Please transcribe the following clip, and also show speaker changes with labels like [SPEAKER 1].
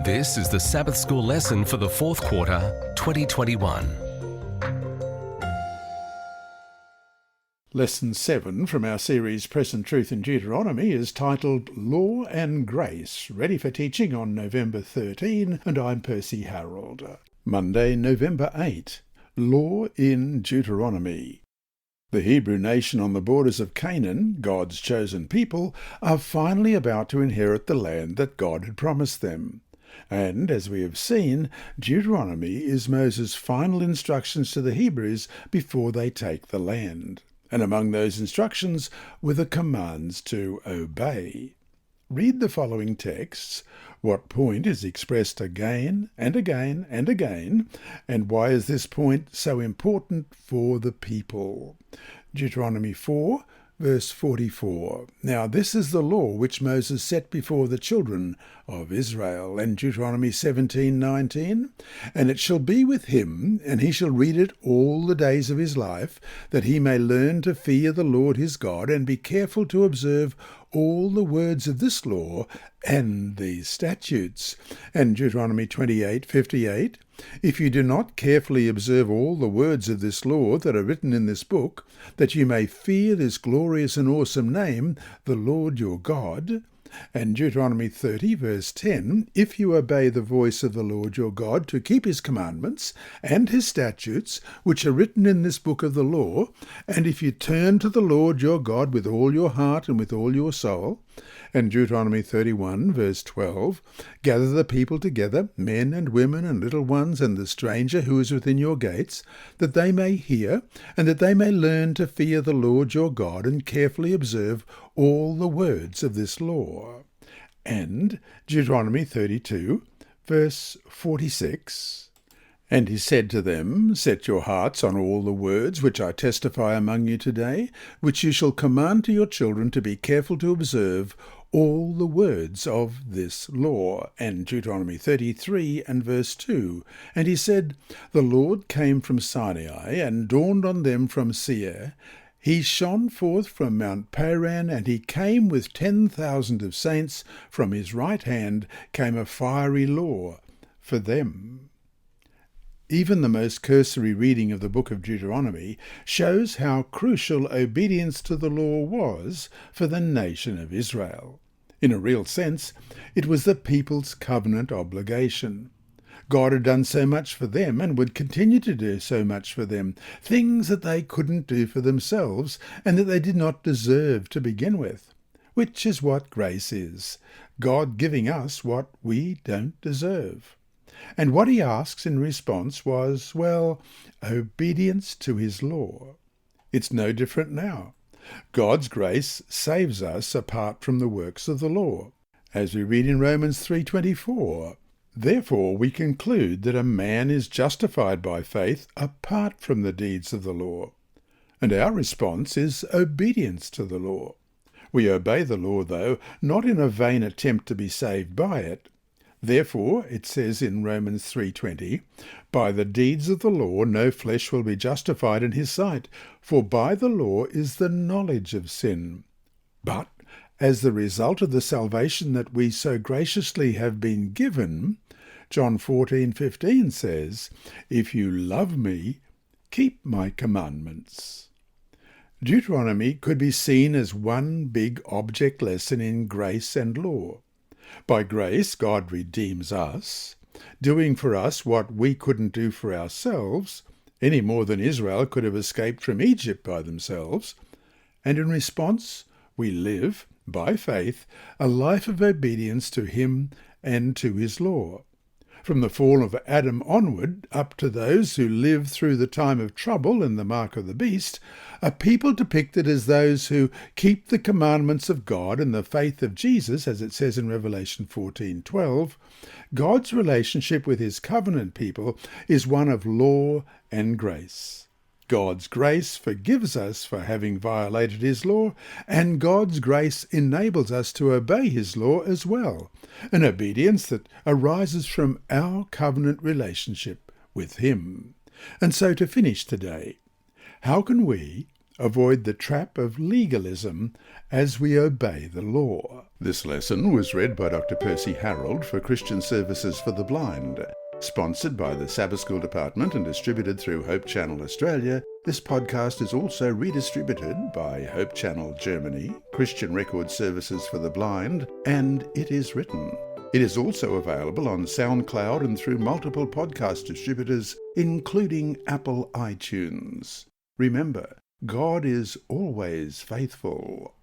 [SPEAKER 1] This is the Sabbath School lesson for the fourth quarter, 2021.
[SPEAKER 2] Lesson 7 from our series Present Truth in Deuteronomy is titled Law and Grace, ready for teaching on November 13, and I'm Percy Harold. Monday, November 8, Law in Deuteronomy. The Hebrew nation on the borders of Canaan, God's chosen people, are finally about to inherit the land that God had promised them. And, as we have seen, Deuteronomy is Moses' final instructions to the Hebrews before they take the land. And among those instructions were the commands to obey. Read the following texts. What point is expressed again and again and again, and why is this point so important for the people? Deuteronomy 4, verse 44. Now this is the law which Moses set before the children of Israel. And Deuteronomy 17:19. And it shall be with him, and he shall read it all the days of his life, that he may learn to fear the Lord his God, and be careful to observe all the words of this law and these statutes. And Deuteronomy 28:58. If you do not carefully observe all the words of this law that are written in this book, that you may fear this glorious and awesome name, the Lord your God. And Deuteronomy 30, verse 10, if you obey the voice of the Lord your God to keep his commandments and his statutes, which are written in this book of the law, and if you turn to the Lord your God with all your heart and with all your soul. And Deuteronomy 31, verse 12, gather the people together, men and women and little ones, and the stranger who is within your gates, that they may hear, and that they may learn to fear the Lord your God, and carefully observe all the words of this law. And Deuteronomy 32, verse 46, and he said to them, set your hearts on all the words which I testify among you today, which you shall command to your children to be careful to observe all the words of this law. And Deuteronomy 33 and verse 2. And he said, the Lord came from Sinai and dawned on them from Seir. He shone forth from Mount Paran, and he came with 10,000 of saints. From his right hand came a fiery law for them. Even the most cursory reading of the book of Deuteronomy shows how crucial obedience to the law was for the nation of Israel. In a real sense, it was the people's covenant obligation. God had done so much for them and would continue to do so much for them, things that they couldn't do for themselves and that they did not deserve to begin with, which is what grace is, God giving us what we don't deserve. And what he asks in response was, obedience to his law. It's no different now. God's grace saves us apart from the works of the law. As we read in Romans 3:24, therefore we conclude that a man is justified by faith apart from the deeds of the law. And our response is obedience to the law. We obey the law, though, not in a vain attempt to be saved by it. Therefore, it says in Romans 3:20, by the deeds of the law no flesh will be justified in his sight, for by the law is the knowledge of sin. But as the result of the salvation that we so graciously have been given, John 14:15 says, if you love me, keep my commandments. Deuteronomy could be seen as one big object lesson in grace and law. By grace, God redeems us, doing for us what we couldn't do for ourselves, any more than Israel could have escaped from Egypt by themselves. And in response, we live, by faith, a life of obedience to him and to his law. From the fall of Adam onward, up to those who live through the time of trouble and the mark of the beast, a people depicted as those who keep the commandments of God and the faith of Jesus, as it says in Revelation 14:12, God's relationship with his covenant people is one of law and grace. God's grace forgives us for having violated his law, and God's grace enables us to obey his law as well, an obedience that arises from our covenant relationship with him. And so to finish today, how can we, avoid the trap of legalism as we obey the law. This lesson was read by Dr. Percy Harold for Christian Services for the Blind. Sponsored by the Sabbath School Department and distributed through Hope Channel Australia, this podcast is also redistributed by Hope Channel Germany, Christian Record Services for the Blind, and It Is Written. It is also available on SoundCloud and through multiple podcast distributors, including Apple iTunes. Remember, God is always faithful.